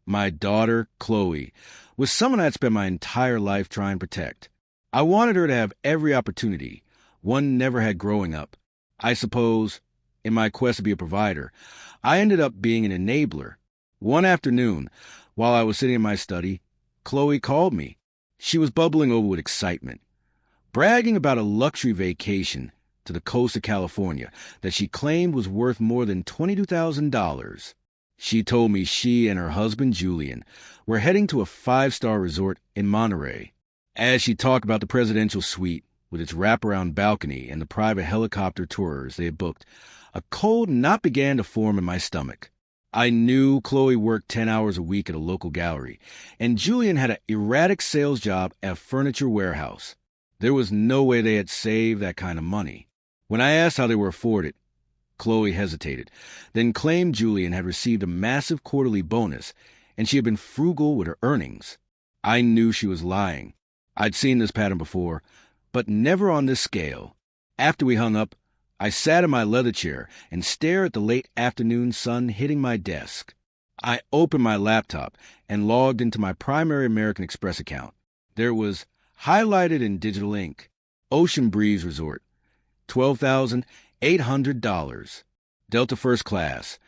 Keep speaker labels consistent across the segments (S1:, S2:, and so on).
S1: My daughter, Chloe, was someone I'd spent my entire life trying to protect. I wanted her to have every opportunity one never had growing up. I suppose, in my quest to be a provider, I ended up being an enabler. One afternoon, while I was sitting in my study, Chloe called me. She was bubbling over with excitement, bragging about a luxury vacation to the coast of California that she claimed was worth more than $22,000. She told me she and her husband, Julian, were heading to a 5-star resort in Monterey. As she talked about the presidential suite with its wraparound balcony and the private helicopter tours they had booked, a cold knot began to form in my stomach. I knew Chloe worked 10 hours a week at a local gallery, and Julian had an erratic sales job at a furniture warehouse. There was no way they had saved that kind of money. When I asked how they were afforded, Chloe hesitated, then claimed Julian had received a massive quarterly bonus, and she had been frugal with her earnings. I knew she was lying. I'd seen this pattern before, but never on this scale. After we hung up, I sat in my leather chair and stared at the late afternoon sun hitting my desk. I opened my laptop and logged into my primary American Express account. There was, highlighted in digital ink, Ocean Breeze Resort, $12,800. Delta First Class,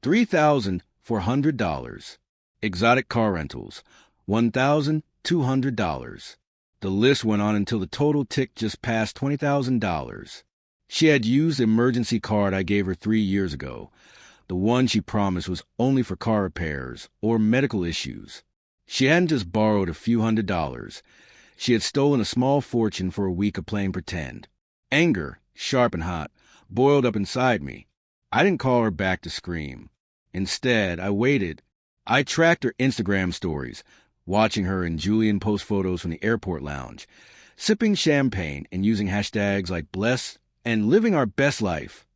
S1: $3,400. Exotic car rentals, $1,200. The list went on until the total ticked just past $20,000. She had used the emergency card I gave her 3 years ago. The one she promised was only for car repairs or medical issues. She hadn't just borrowed a few $100s. She had stolen a small fortune for a week of playing pretend. Anger, sharp and hot, boiled up inside me. I didn't call her back to scream. Instead, I waited. I tracked her Instagram stories, watching her and Julian post photos from the airport lounge, sipping champagne and using hashtags like bless and living our best life.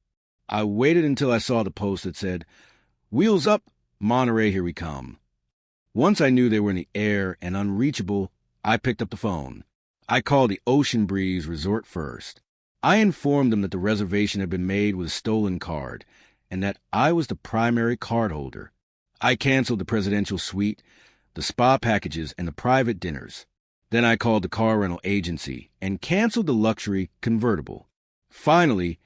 S1: I waited until I saw the post that said, "Wheels up, Monterey, here we come." Once I knew they were in the air and unreachable, I picked up the phone. I called the Ocean Breeze Resort first. I informed them that the reservation had been made with a stolen card and that I was the primary cardholder. I canceled the presidential suite, the spa packages, and the private dinners. Then I called the car rental agency and canceled the luxury convertible. Finally,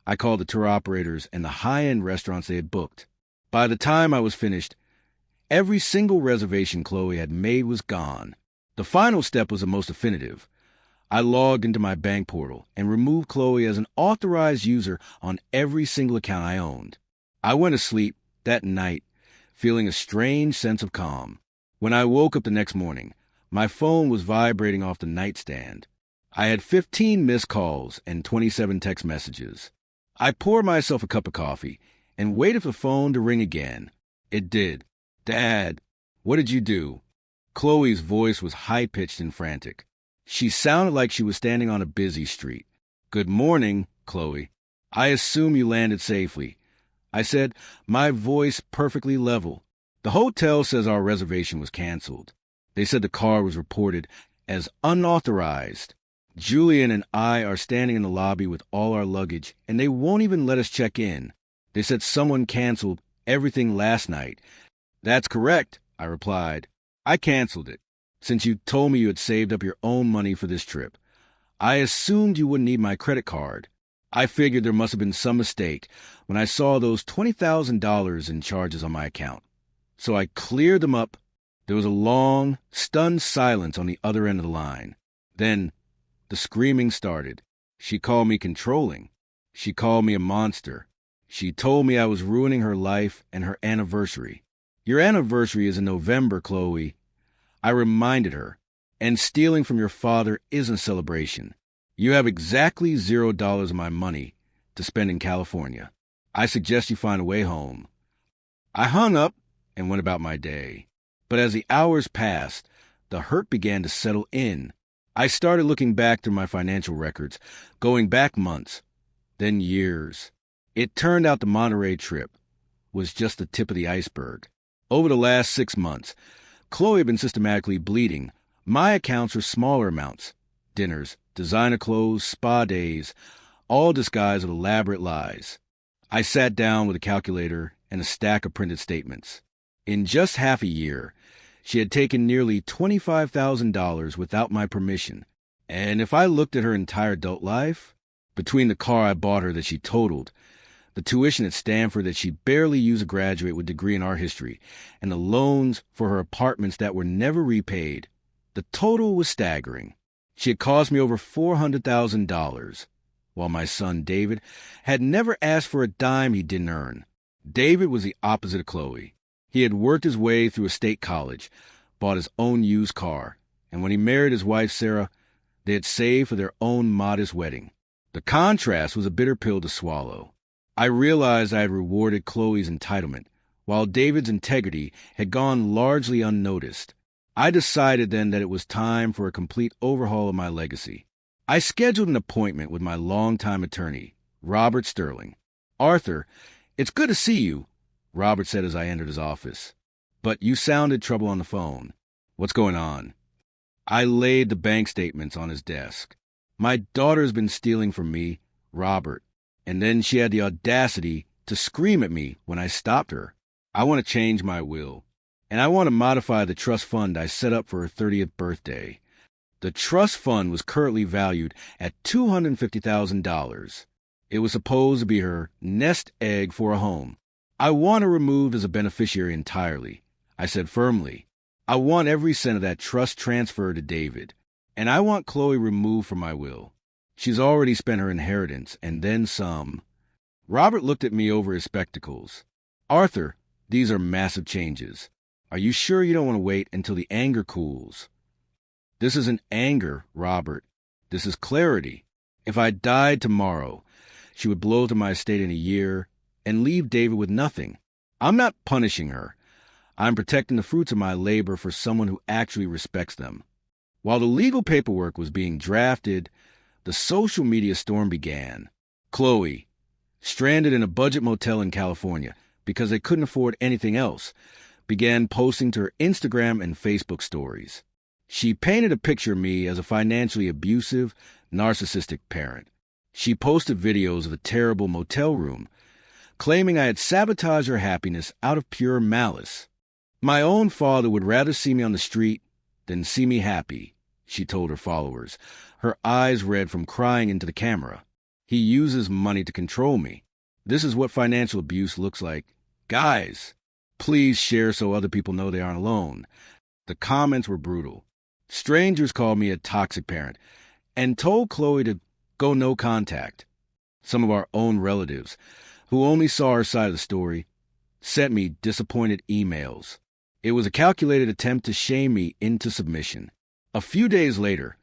S1: I called the tour operators and the high-end restaurants they had booked. By the time I was finished, every single reservation Chloe had made was gone. The final step was the most definitive. I logged into my bank portal and removed Chloe as an authorized user on every single account I owned. I went to sleep that night feeling a strange sense of calm. When I woke up the next morning, my phone was vibrating off the nightstand. I had 15 missed calls and 27 text messages. I poured myself a cup of coffee and waited for the phone to ring again. It did. "Dad, what did you do?" Chloe's voice was high-pitched and frantic. She sounded like she was standing on a busy street. "Good morning, Chloe. I assume you landed safely." I said, my voice perfectly level. "The hotel says our reservation was canceled. They said the car was reported as unauthorized. Julian and I are standing in the lobby with all our luggage, and they won't even let us check in. They said someone canceled everything last night." "That's correct," I replied. "I canceled it. Since you told me you had saved up your own money for this trip, I assumed you wouldn't need my credit card. I figured there must have been some mistake when I saw those $20,000 in charges on my account. So I cleared them up." There was a long, stunned silence on the other end of the line. Then the screaming started. She called me controlling. She called me a monster. She told me I was ruining her life and her anniversary. "Your anniversary is in November, Chloe," I reminded her, "and stealing from your father isn't a celebration. You have exactly $0 of my money to spend in California. I suggest you find a way home." I hung up and went about my day. But as the hours passed, the hurt began to settle in. I started looking back through my financial records, going back months, then years. It turned out the Monterey trip was just the tip of the iceberg. Over the last 6 months, Chloe had been systematically bleeding. My accounts were smaller amounts: dinners, designer clothes, spa days, all disguised with elaborate lies. I sat down with a calculator and a stack of printed statements. In just half a year, she had taken nearly $25,000 without my permission. And if I looked at her entire adult life, between the car I bought her that she totaled, the tuition at Stanford that she barely used to graduate with a degree in art history, and the loans for her apartments that were never repaid, the total was staggering. She had cost me over $400,000, while my son David had never asked for a dime he didn't earn. David was the opposite of Chloe. He had worked his way through a state college, bought his own used car, and when he married his wife Sarah, they had saved for their own modest wedding. The contrast was a bitter pill to swallow. I realized I had rewarded Chloe's entitlement, while David's integrity had gone largely unnoticed. I decided then that it was time for a complete overhaul of my legacy. I scheduled an appointment with my longtime attorney, Robert Sterling. "Arthur, it's good to see you," Robert said as I entered his office. "But you sounded trouble on the phone. What's going on?" I laid the bank statements on his desk. "My daughter's been stealing from me, Robert, and then she had the audacity to scream at me when I stopped her. I want to change my will, and I want to modify the trust fund I set up for her 30th birthday. The trust fund was currently valued at $250,000. It was supposed to be her nest egg for a home. I want her removed as a beneficiary entirely," I said firmly. "I want every cent of that trust transferred to David, and I want Chloe removed from my will. She's already spent her inheritance, and then some." Robert looked at me over his spectacles. "Arthur, these are massive changes. Are you sure you don't want to wait until the anger cools?" "This isn't anger, Robert. This is clarity. If I died tomorrow, she would blow through my estate in a year and leave David with nothing. I'm not punishing her. I'm protecting the fruits of my labor for someone who actually respects them." While the legal paperwork was being drafted, the social media storm began. Chloe, stranded in a budget motel in California because they couldn't afford anything else, began posting to her Instagram and Facebook stories. She painted a picture of me as a financially abusive, narcissistic parent. She posted videos of a terrible motel room, claiming I had sabotaged her happiness out of pure malice. "My own father would rather see me on the street than see me happy," she told her followers, her eyes red from crying into the camera. "He uses money to control me. This is what financial abuse looks like. Guys, please share so other people know they aren't alone." The comments were brutal. Strangers called me a toxic parent and told Chloe to go no contact. Some of our own relatives, who only saw our side of the story, sent me disappointed emails. It was a calculated attempt to shame me into submission. A few days later,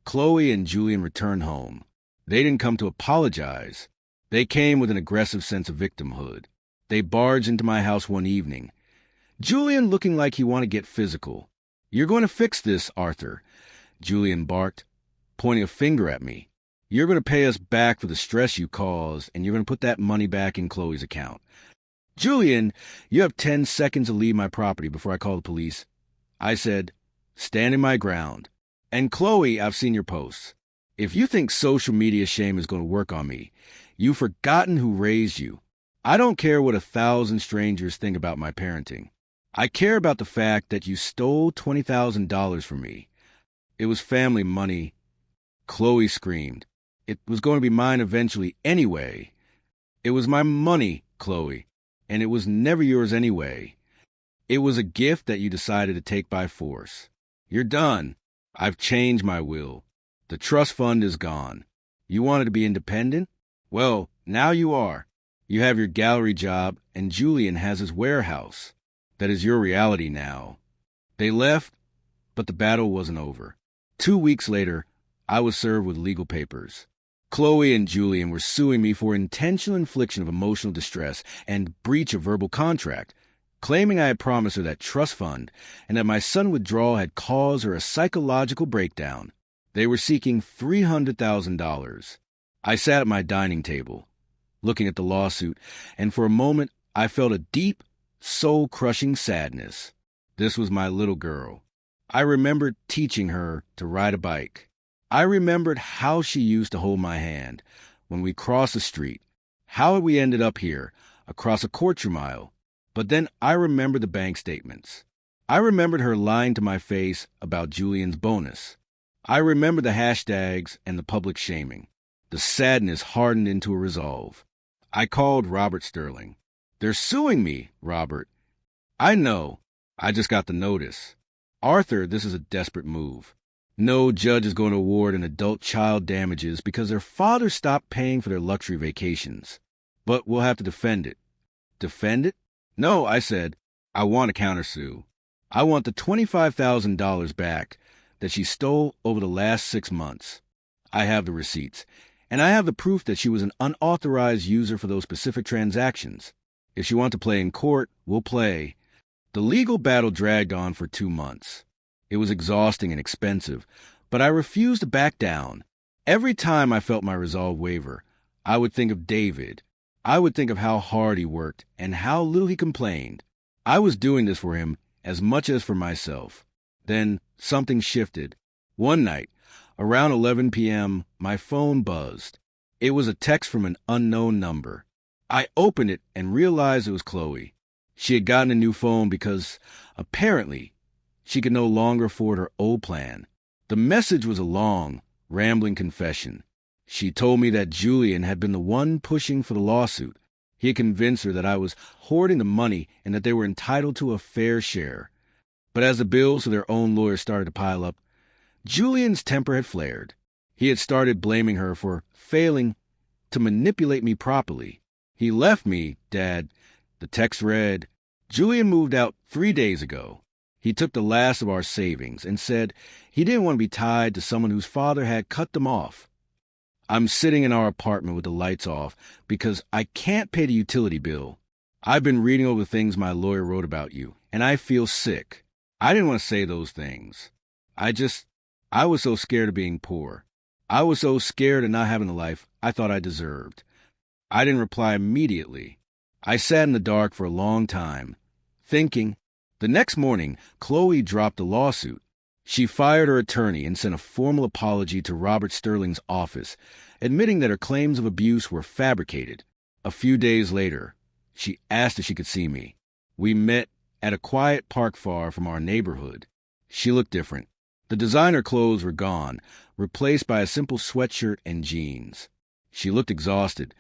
S1: Chloe and Julian returned home. They didn't come to apologize. They came with an aggressive sense of victimhood. They barged into my house one evening, Julian looking like he wanted to get physical. "You're going to fix this, Arthur," Julian barked, pointing a finger at me. "You're going to pay us back for the stress you caused, and you're going to put that money back in Chloe's account. Julian, you have 10 seconds to leave my property before I call the police," I said, standing my ground. "And Chloe, I've seen your posts. If you think social media shame is going to work on me, you've forgotten who raised you. I don't care what 1,000 strangers think about my parenting. I care about the fact that you stole $20,000 from me. It was family money." Chloe screamed. "It was going to be mine eventually anyway." "It was my money, Chloe, and it was never yours anyway. It was a gift that you decided to take by force. You're done. I've changed my will. The trust fund is gone. You wanted to be independent? Well, now you are. You have your gallery job, and Julian has his warehouse. That is your reality now." They left, but the battle wasn't over. 2 weeks later, I was served with legal papers. Chloe and Julian were suing me for intentional infliction of emotional distress and breach of verbal contract, claiming I had promised her that trust fund and that my sudden withdrawal had caused her a psychological breakdown. They were seeking $300,000. I sat at my dining table, looking at the lawsuit, and for a moment I felt a deep, soul-crushing sadness. This was my little girl. I remembered teaching her to ride a bike. I remembered how she used to hold my hand when we crossed the street, how we ended up here, across a courtroom aisle. But then I remembered the bank statements. I remembered her lying to my face about Julian's bonus. I remembered the hashtags and the public shaming. The sadness hardened into a resolve. I called Robert Sterling. "They're suing me, Robert." "I know. I just got the notice." "Arthur, this is a desperate move. No judge is going to award an adult child damages because their father stopped paying for their luxury vacations. But we'll have to defend it." "Defend it?" "No," I said. "I want to countersue. I want the $25,000 back that she stole over the last 6 months. I have the receipts, and I have the proof that she was an unauthorized user for those specific transactions. If she wants to play in court, we'll play." The legal battle dragged on for 2 months. It was exhausting and expensive, but I refused to back down. Every time I felt my resolve waver, I would think of David. I would think of how hard he worked and how little he complained. I was doing this for him as much as for myself. Then something shifted. One night, around 11 p.m., my phone buzzed. It was a text from an unknown number. I opened it and realized it was Chloe. She had gotten a new phone because, apparently, she could no longer afford her old plan. The message was a long, rambling confession. She told me that Julian had been the one pushing for the lawsuit. He had convinced her that I was hoarding the money and that they were entitled to a fair share. But as the bills to their own lawyers started to pile up, Julian's temper had flared. He had started blaming her for failing to manipulate me properly. "He left me, Dad," the text read. "Julian moved out 3 days ago. He took the last of our savings and said he didn't want to be tied to someone whose father had cut them off. I'm sitting in our apartment with the lights off because I can't pay the utility bill. I've been reading over the things my lawyer wrote about you, and I feel sick. I didn't want to say those things. I was so scared of being poor. I was so scared of not having the life I thought I deserved." I didn't reply immediately. I sat in the dark for a long time, thinking. The next morning, Chloe dropped the lawsuit. She fired her attorney and sent a formal apology to Robert Sterling's office, admitting that her claims of abuse were fabricated. A few days later, she asked if she could see me. We met at a quiet park far from our neighborhood. She looked different. The designer clothes were gone, replaced by a simple sweatshirt and jeans. She looked exhausted,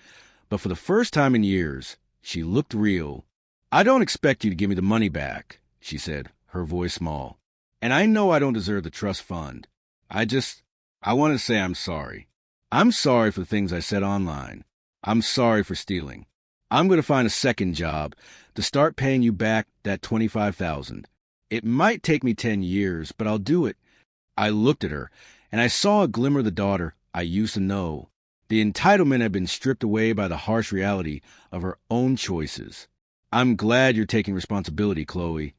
S1: but for the first time in years, she looked real. "I don't expect you to give me the money back," she said, her voice small. "And I know I don't deserve the trust fund. I want to say I'm sorry. I'm sorry for the things I said online. I'm sorry for stealing. I'm going to find a second job to start paying you back that $25,000. It might take me 10 years, but I'll do it." I looked at her, and I saw a glimmer of the daughter I used to know. The entitlement had been stripped away by the harsh reality of her own choices. "I'm glad you're taking responsibility, Chloe,"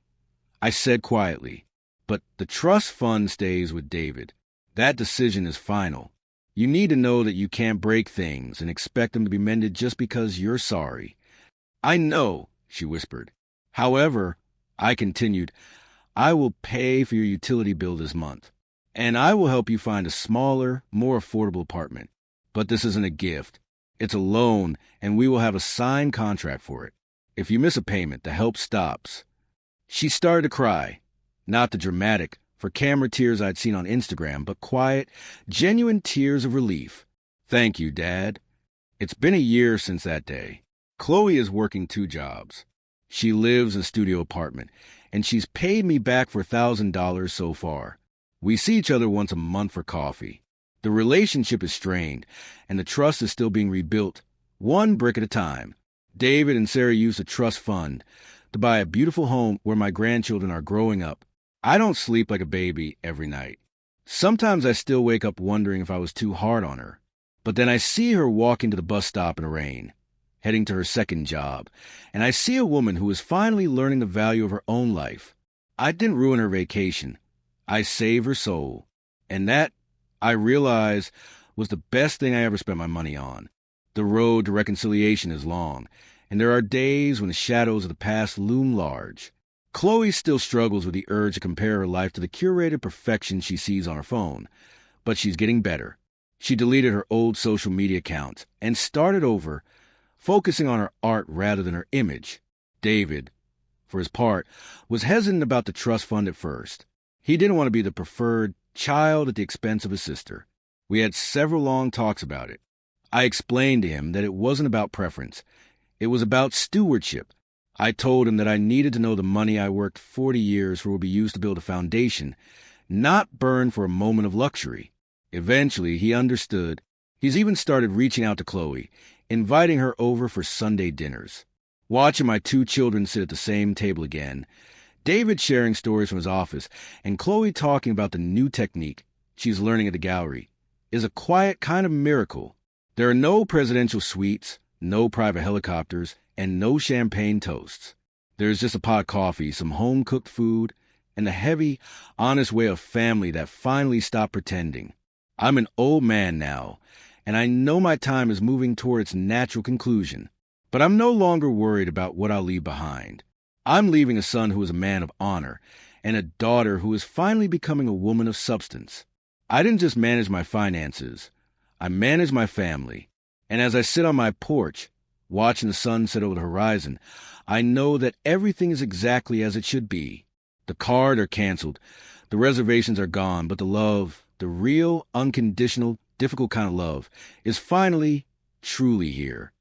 S1: I said quietly. "But the trust fund stays with David. That decision is final. You need to know that you can't break things and expect them to be mended just because you're sorry." "I know," she whispered. "However," I continued, "I will pay for your utility bill this month, and I will help you find a smaller, more affordable apartment. But this isn't a gift. It's a loan, and we will have a signed contract for it. If you miss a payment, the help stops." She started to cry. Not the dramatic, for camera tears I'd seen on Instagram, but quiet, genuine tears of relief. "Thank you, Dad." It's been a year since that day. Chloe is working 2 jobs. She lives in a studio apartment, and she's paid me back for $1,000 so far. We see each other once a month for coffee. The relationship is strained, and the trust is still being rebuilt, one brick at a time. David and Sarah used the trust fund to buy a beautiful home where my grandchildren are growing up. I don't sleep like a baby every night. Sometimes I still wake up wondering if I was too hard on her. But then I see her walking to the bus stop in the rain, heading to her second job, and I see a woman who is finally learning the value of her own life. I didn't ruin her vacation. I saved her soul. And that, I realize, was the best thing I ever spent my money on. The road to reconciliation is long, and there are days when the shadows of the past loom large. Chloe still struggles with the urge to compare her life to the curated perfection she sees on her phone, but she's getting better. She deleted her old social media accounts and started over, focusing on her art rather than her image. David, for his part, was hesitant about the trust fund at first. He didn't want to be the preferred child at the expense of his sister. We had several long talks about it. I explained to him that it wasn't about preference. It was about stewardship. I told him that I needed to know the money I worked 40 years for would be used to build a foundation, not burned for a moment of luxury. Eventually, he understood. He's even started reaching out to Chloe, inviting her over for Sunday dinners. Watching my two children sit at the same table again, David sharing stories from his office, and Chloe talking about the new technique she's learning at the gallery, is a quiet kind of miracle. There are no presidential suites, no private helicopters, and no champagne toasts. There's just a pot of coffee, some home-cooked food, and the heavy, honest way of family that finally stopped pretending. I'm an old man now, and I know my time is moving toward its natural conclusion. But I'm no longer worried about what I'll leave behind. I'm leaving a son who is a man of honor, and a daughter who is finally becoming a woman of substance. I didn't just manage my finances. I managed my family. And as I sit on my porch, watching the sun set over the horizon, I know that everything is exactly as it should be. The cards are canceled, the reservations are gone, but the love, the real, unconditional, difficult kind of love, is finally, truly here.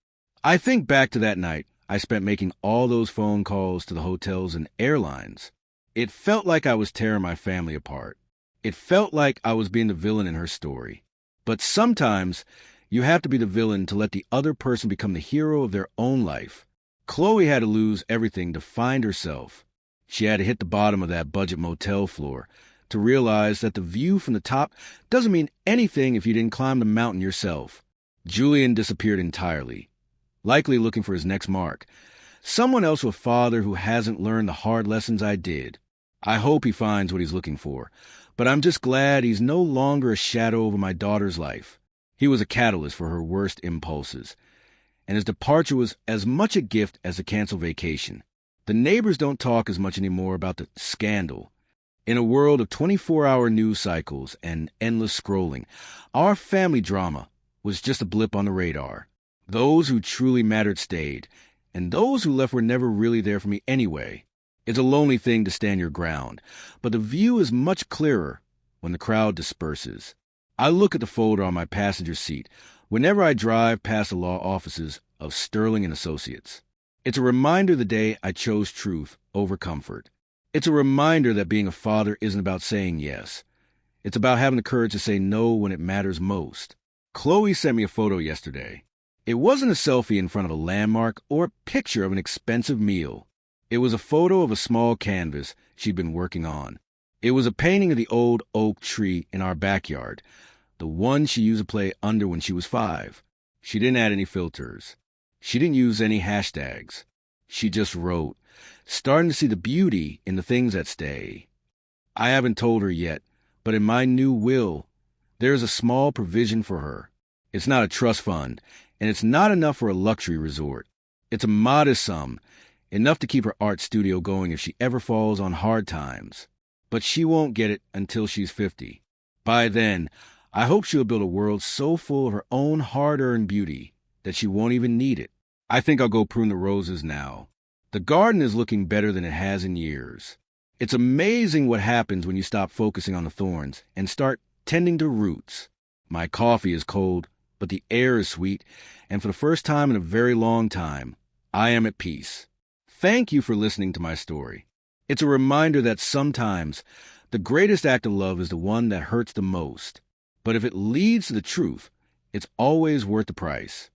S1: I think back to that night I spent making all those phone calls to the hotels and airlines. It felt like I was tearing my family apart. It felt like I was being the villain in her story. But sometimes you have to be the villain to let the other person become the hero of their own life. Chloe had to lose everything to find herself. She had to hit the bottom of that budget motel floor to realize that the view from the top doesn't mean anything if you didn't climb the mountain yourself. Julian disappeared entirely, likely looking for his next mark. Someone else with a father who hasn't learned the hard lessons I did. I hope he finds what he's looking for, but I'm just glad he's no longer a shadow over my daughter's life. He was a catalyst for her worst impulses, and his departure was as much a gift as a canceled vacation. The neighbors don't talk as much anymore about the scandal. In a world of 24-hour news cycles and endless scrolling, our family drama was just a blip on the radar. Those who truly mattered stayed, and those who left were never really there for me anyway. It's a lonely thing to stand your ground, but the view is much clearer when the crowd disperses. I look at the folder on my passenger seat whenever I drive past the law offices of Sterling and Associates. It's a reminder of the day I chose truth over comfort. It's a reminder that being a father isn't about saying yes. It's about having the courage to say no when it matters most. Chloe sent me a photo yesterday. It wasn't a selfie in front of a landmark or a picture of an expensive meal. It was a photo of a small canvas she'd been working on. It was a painting of the old oak tree in our backyard, the one she used to play under when she was 5. She didn't add any filters. She didn't use any hashtags. She just wrote, starting to see the beauty in the things that stay. I haven't told her yet, but in my new will, there is a small provision for her. It's not a trust fund, and it's not enough for a luxury resort. It's a modest sum, enough to keep her art studio going if she ever falls on hard times. But she won't get it until she's 50. By then, I hope she'll build a world so full of her own hard-earned beauty that she won't even need it. I think I'll go prune the roses now. The garden is looking better than it has in years. It's amazing what happens when you stop focusing on the thorns and start tending to roots. My coffee is cold, but the air is sweet, and for the first time in a very long time, I am at peace. Thank you for listening to my story. It's a reminder that sometimes the greatest act of love is the one that hurts the most. But if it leads to the truth, it's always worth the price.